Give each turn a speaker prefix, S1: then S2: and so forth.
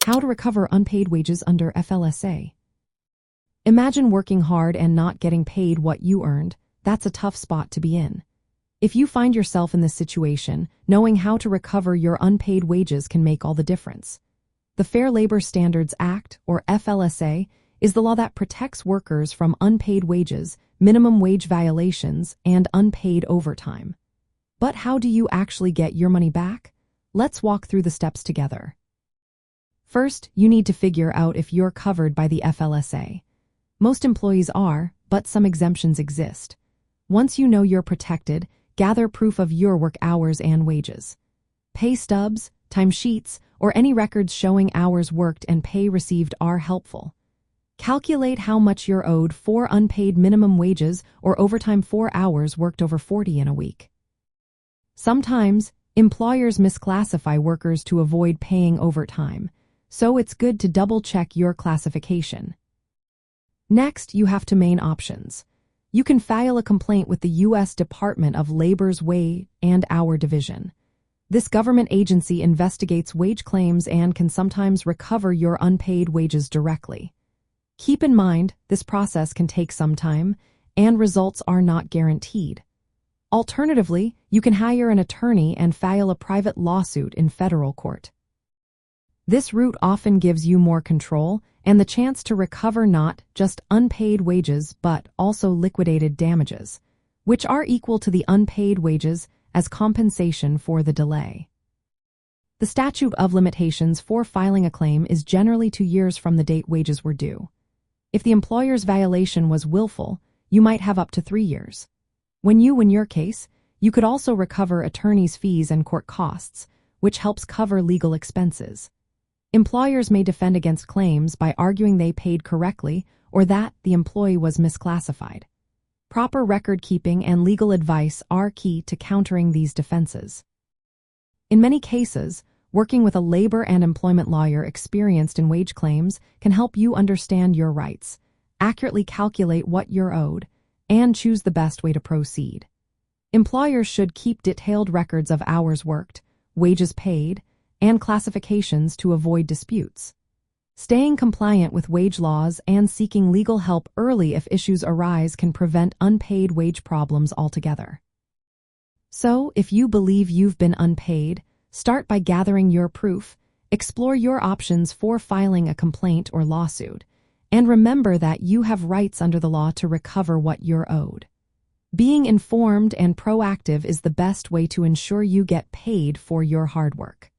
S1: How to recover unpaid wages under FLSA. Imagine working hard and not getting paid what you earned. That's a tough spot to be in. If you find yourself in this situation, knowing how to recover your unpaid wages can make all the difference. The Fair Labor Standards Act, or FLSA, is the law that protects workers from unpaid wages, minimum wage violations, and unpaid overtime. But how do you actually get your money back? Let's walk through the steps together. First, you need to figure out if you're covered by the FLSA. Most employees are, but some exemptions exist. Once you know you're protected, gather proof of your work hours and wages. Pay stubs, timesheets, or any records showing hours worked and pay received are helpful. Calculate how much you're owed for unpaid minimum wages or overtime for hours worked over 40 in a week. Sometimes, employers misclassify workers to avoid paying overtime, so it's good to double-check your classification. Next, you have two main options. You can file a complaint with the U.S. Department of Labor's Wage and Hour Division. This government agency investigates wage claims and can sometimes recover your unpaid wages directly. Keep in mind, this process can take some time, and results are not guaranteed. Alternatively, you can hire an attorney and file a private lawsuit in federal court. This route often gives you more control and the chance to recover not just unpaid wages but also liquidated damages, which are equal to the unpaid wages as compensation for the delay. The statute of limitations for filing a claim is generally 2 years from the date wages were due. If the employer's violation was willful, you might have up to 3 years. When you win your case, you could also recover attorney's fees and court costs, which helps cover legal expenses. Employers may defend against claims by arguing they paid correctly or that the employee was misclassified. Proper record keeping and legal advice are key to countering these defenses. In many cases, working with a labor and employment lawyer experienced in wage claims can help you understand your rights, accurately calculate what you're owed, and choose the best way to proceed. Employers should keep detailed records of hours worked, wages paid, and classifications to avoid disputes. Staying compliant with wage laws and seeking legal help early if issues arise can prevent unpaid wage problems altogether. So, if you believe you've been unpaid, start by gathering your proof, explore your options for filing a complaint or lawsuit, and remember that you have rights under the law to recover what you're owed. Being informed and proactive is the best way to ensure you get paid for your hard work.